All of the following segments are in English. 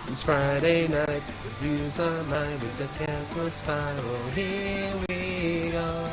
It's Friday night, the views are mine with the downward spiral. Here we go.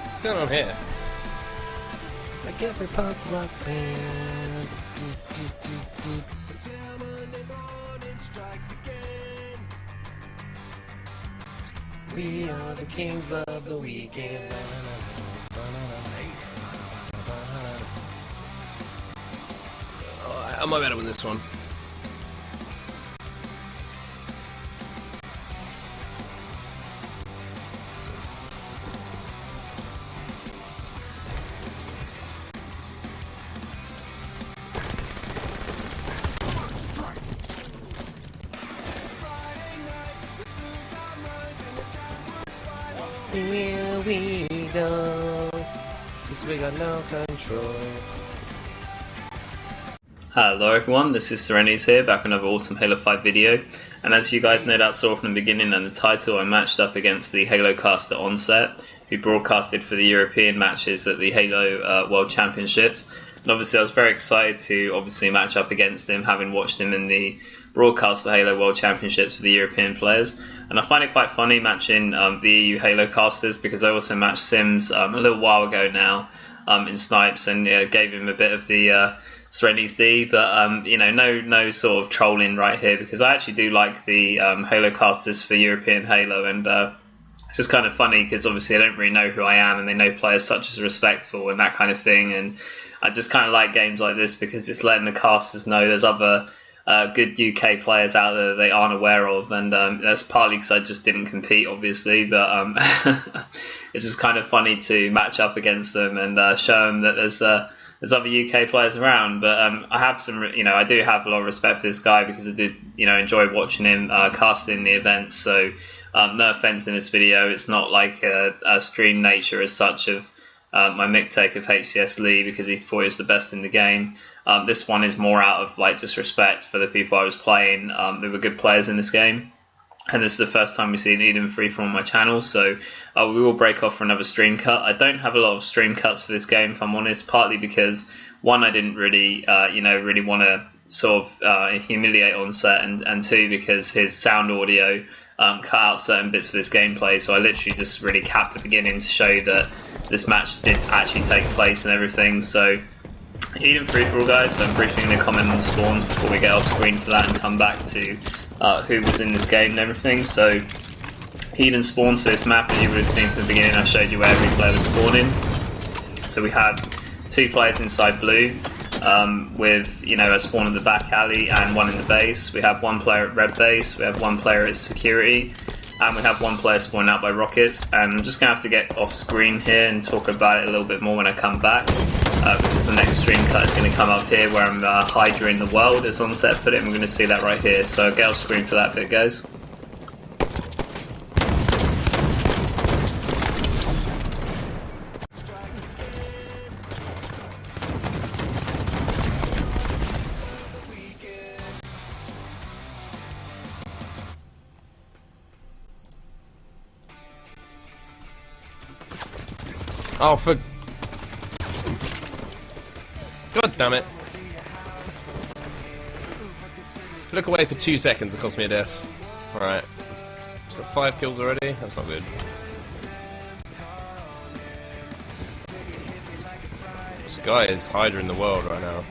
What's going on here? Like every punk rock band. We are the kings of the weekend. Oh, I'm better with this one. Here we go, 'cause we got no control. Hello everyone, this is Serenities here, back with another awesome Halo 5 video. And as you guys no doubt saw from the beginning and the title, I matched up against the Halo Caster Onset, who broadcasted for the European matches at the Halo World Championships. And obviously I was very excited to match up against him, having watched him in the broadcast of the Halo World Championships for the European players. And I find it quite funny matching the EU Halo Casters, because I also matched Sims a little while ago now in Snipes, and gave him a bit of the Serenities D, but you know, no sort of trolling right here, because I actually do like the Halo Casters for European Halo, and it's just kind of funny because obviously I don't really know who I am, and they know players such as Respectful and that kind of thing, and I just kind of like games like this because it's letting the casters know there's other good UK players out there that they aren't aware of, and that's partly because I just didn't compete, obviously, but it's just kind of funny to match up against them and show them that there's other UK players around. But I have some, I do have a lot of respect for this guy, because I did, enjoy watching him casting the events. So no offense in this video, it's not like a stream nature as such of my mick take of HCS Lee, because he thought he was the best in the game. This one is more out of just respect for the people I was playing. They were good players in this game, and this is the first time we've seen Eden FFA on my channel, so we will break off for another stream cut. I don't have a lot of stream cuts for this game, if I'm honest, partly because one, I didn't really really want to sort of humiliate Onset, and two, because his sound audio cut out certain bits of this gameplay, so I literally just really capped the beginning to show you that this match did actually take place and everything. So Eden FFA, guys, so I'm briefly going to comment on the spawns before we get off screen for that and come back to who was in this game and everything. So Eden spawns for this map, as you would have seen from the beginning, I showed you where every player was spawning. So we have two players inside blue, with a spawn in the back alley and one in the base. We have one player at red base, we have one player at security, and we have one player spawned out by rockets. And I'm just going to have to get off screen here and talk about it a little bit more when I come back, because the next stream cut is going to come up here where I'm Hydra in the world, as Onset put it, and we're going to see that right here. So get off screen for that bit, guys. Oh, for... God damn it. Look away for 2 seconds, it cost me a death. Alright. He's got 5 kills already? That's not good. This guy is Hydra in the world right now.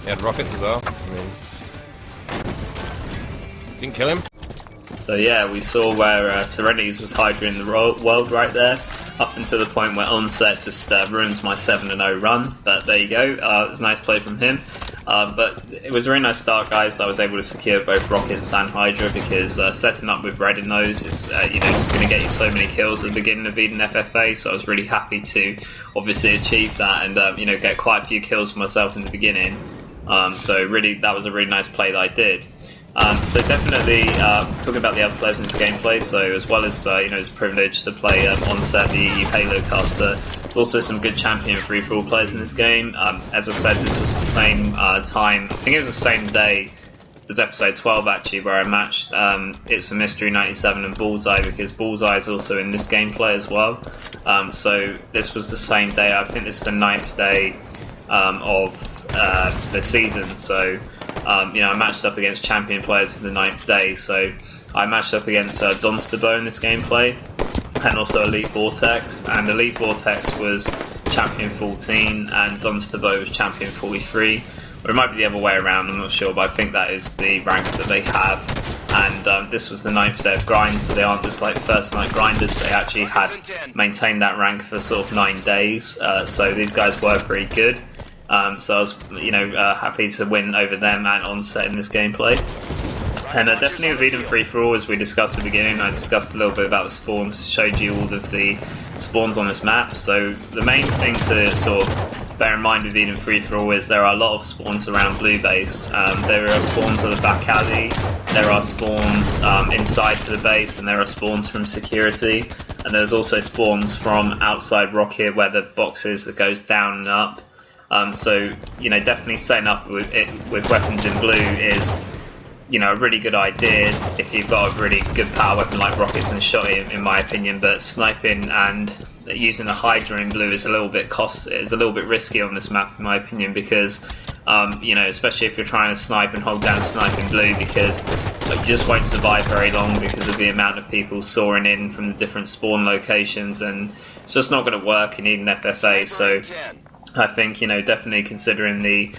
He had rockets as well. Didn't kill him. So yeah, we saw where Serenities was Hydra in the world right there, up until the point where Onset just ruins my 7-0 run, but there you go, it was a nice play from him. But it was a very nice start, guys. I was able to secure both rockets and Hydra, because setting up with red in those is just going to get you so many kills at the beginning of Eden FFA, so I was really happy to obviously achieve that and get quite a few kills for myself in the beginning. So really, that was a really nice play that I did. So definitely talking about the other players in this gameplay, so as well as it's a privilege to play Onset, the EU Halo Caster, there's also some good champion free-for-all players in this game. As I said, this was the same time, I think it was the same day there's episode 12 actually where I matched It's a Mystery 97 and Bullseye, because Bullseye is also in this gameplay as well. So this was the same day. I think this is the 9th day of the season. So you know, I matched up against champion players for the 9th day. So I matched up against DonStebo in this gameplay, and also Elite Vortex. And Elite Vortex was champion 14 and DonStebo was champion 43. Or it might be the other way around, I'm not sure, but I think that is the ranks that they have. And this was the 9th day of grind, so they aren't just like first night grinders, they actually had maintained that rank for sort of 9 days. So these guys were pretty good. So I was, you know, happy to win over them and Onset in this gameplay. And definitely with Eden Free-for-All, as we discussed at the beginning, I discussed a little bit about the spawns, showed you all of the spawns on this map. So the main thing to sort of bear in mind with Eden Free-for-All is there are a lot of spawns around Blue Base. There are spawns at the back alley, there are spawns inside to the base, and there are spawns from security. And there's also spawns from outside Rocket where the box is that goes down and up. So, you know, definitely setting up with weapons in blue is, you know, a really good idea if you've got a really good power weapon like rockets and shotty, in my opinion. But sniping and using a Hydra in blue is a little bit risky on this map, in my opinion, because you know, especially if you're trying to snipe and hold down snipe in blue, because like, you just won't survive very long because of the amount of people soaring in from the different spawn locations, and it's just not going to work in Eden FFA. So I think, you know, definitely considering the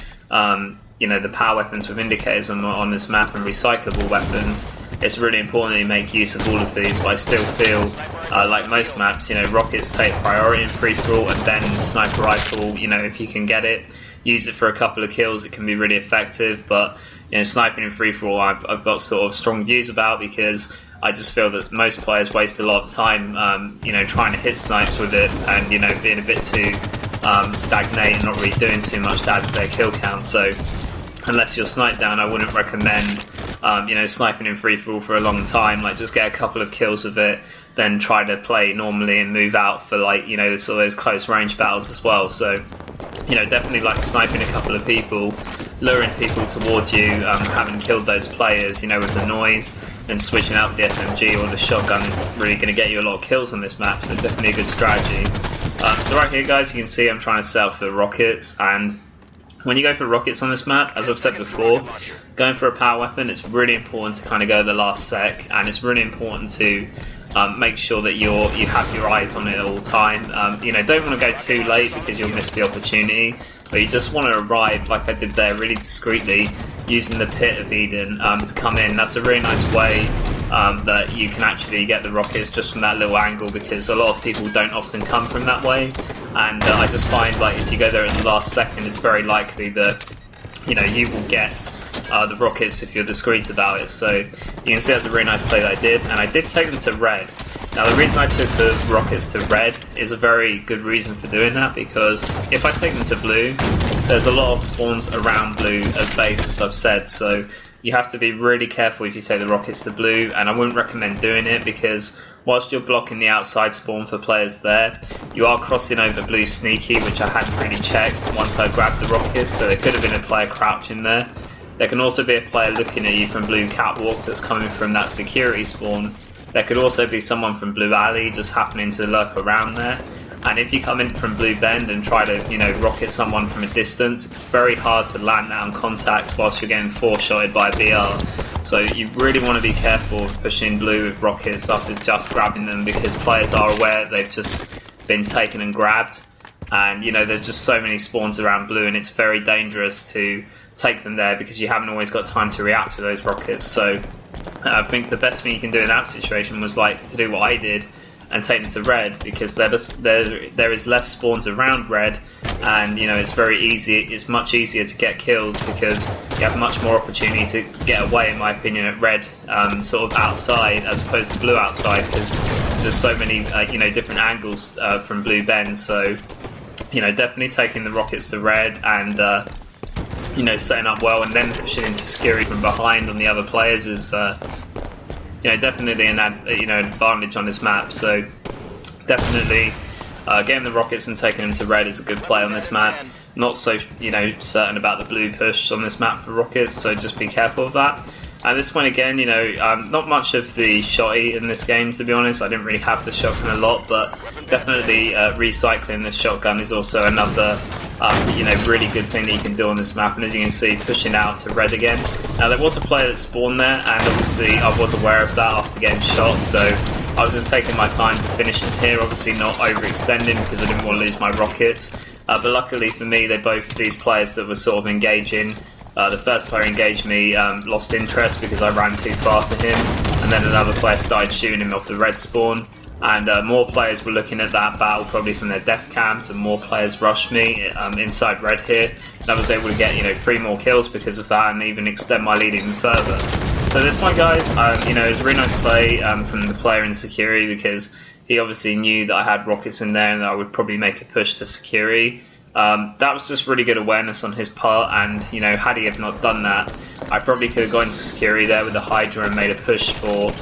you know, the power weapons with indicators on this map and recyclable weapons, it's really important that you make use of all of these. But I still feel like most maps, you know, rockets take priority in free-for-all, and then sniper rifle, you know, if you can get it, use it for a couple of kills, it can be really effective. But, you know, sniping in free-for-all I've got sort of strong views about, because I just feel that most players waste a lot of time, you know, trying to hit snipes with it, and, you know, being a bit too stagnate and not really doing too much to add to their kill count. So unless you're sniped down, I wouldn't recommend you know, sniping in free-for-all for a long time. Like, just get a couple of kills with it, then try to play normally and move out for, like, you know, sort of those close range battles as well. So, you know, definitely like sniping a couple of people, luring people towards you, having killed those players, you know, with the noise, and switching out the SMG or the shotgun is really going to get you a lot of kills on this map. So definitely a good strategy. So right here, guys, you can see I'm trying to set up for rockets, and when you go for rockets on this map, as I've said before, going for a power weapon, it's really important to kind of go the last sec, and it's really important to make sure that you have your eyes on it all the time. You know, don't want to go too late because you'll miss the opportunity, but you just want to arrive, like I did there, really discreetly, using the pit of Eden to come in. That's a really nice way that you can actually get the rockets just from that little angle, because a lot of people don't often come from that way. And I just find, like, if you go there at the last second, it's very likely that, you know, you will get the rockets if you're discreet about it. So you can see that's a really nice play that I did, and I did take them to red. Now the reason I took those rockets to red is a very good reason for doing that, because if I take them to blue, there's a lot of spawns around blue as base, as I've said. So you have to be really careful if you take the rockets to blue, and I wouldn't recommend doing it, because whilst you're blocking the outside spawn for players there, you are crossing over blue sneaky, which I hadn't really checked once I grabbed the rockets, so there could have been a player crouching there. There can also be a player looking at you from blue catwalk that's coming from that security spawn. There could also be someone from blue alley just happening to lurk around there. And if you come in from blue bend and try to, you know, rocket someone from a distance, it's very hard to land that on contact whilst you're getting four-shotted by a BR. So you really want to be careful of pushing blue with rockets after just grabbing them, because players are aware they've just been taken and grabbed. And, you know, there's just so many spawns around blue, and it's very dangerous to take them there because you haven't always got time to react to those rockets. So I think the best thing you can do in that situation was, like, to do what I did and take them to red, because there is less spawns around red, and, you know, it's very easy, it's much easier to get kills because you have much more opportunity to get away, in my opinion, at red, sort of outside as opposed to blue outside, because there's just so many you know, different angles from blue bend. So, you know, definitely taking the rockets to red and you know, setting up well and then pushing into security from behind on the other players is you know, definitely an advantage on this map. So definitely getting the rockets and taking them to red is a good play on this map. not so certain about the blue push on this map for rockets, so just be careful of that. At this point again, not much of the shotty in this game, to be honest. I didn't really have the shotgun a lot, but definitely recycling the shotgun is also another really good thing that you can do on this map. And as you can see, pushing out to red again. Now there was a player that spawned there, and obviously I was aware of that after getting shot, so I was just taking my time to finish him here, obviously not overextending because I didn't want to lose my rockets. But luckily for me, these players that were sort of engaging, the first player engaged me, lost interest because I ran too far for him, and then another player started shooting him off the red spawn, and more players were looking at that battle probably from their def cams, and more players rushed me inside red here, and I was able to get 3 more kills because of that, and even extend my lead even further. So this one, guys, it was a really nice play from the player in security, because he obviously knew that I had rockets in there and that I would probably make a push to security. That was just really good awareness on his part, and had he have not done that, I probably could have gone to security there with the Hydra and made a push for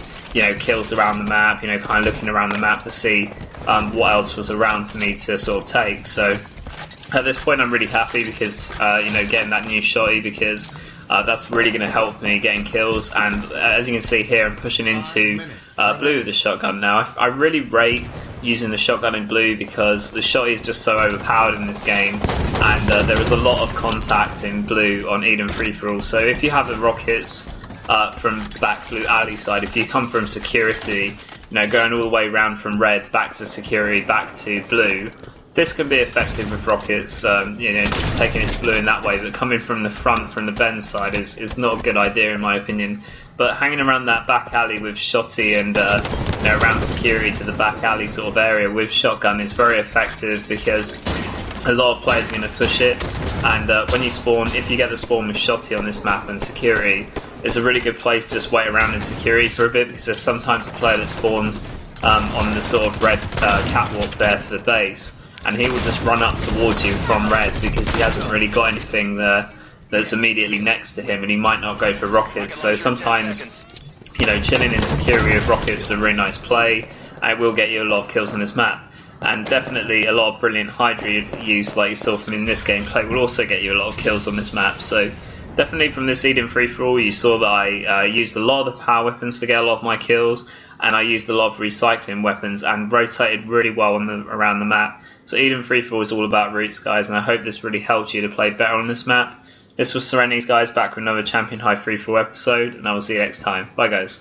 kills around the map, kind of looking around the map to see what else was around for me to sort of take. So at this point I'm really happy because getting that new shotty, because that's really going to help me getting kills. And as you can see here, I'm pushing into blue with the shotgun now. I really rate using the shotgun in blue because the shotty is just so overpowered in this game, and there is a lot of contact in blue on Eden free-for-all. So if you have the rockets from back blue alley side, if you come from security, going all the way around from red back to security back to blue, this can be effective with rockets, taking it to blue in that way, but coming from the front, from the bend side, is not a good idea in my opinion. But hanging around that back alley with shotty and around security to the back alley sort of area with shotgun is very effective, because a lot of players are going to push it, and when you spawn, if you get the spawn with shotty on this map and security, it's a really good place to just wait around in security for a bit, because there's sometimes a player that spawns on the sort of red catwalk there for the base, and he will just run up towards you from red because he hasn't really got anything there that's immediately next to him, and he might not go for rockets. So sometimes, chilling in security with rockets is a really nice play, and it will get you a lot of kills on this map. And definitely a lot of brilliant Hydra use, like you saw from in this gameplay, will also get you a lot of kills on this map. So definitely from this Eden free-for-all, you saw that I used a lot of the power weapons to get a lot of my kills, and I used a lot of recycling weapons and rotated really well around the map. So Eden free-for-all is all about roots, guys, and I hope this really helped you to play better on this map. This was Serenities, guys, back with another Champion High free-for-all episode, and I will see you next time. Bye, guys.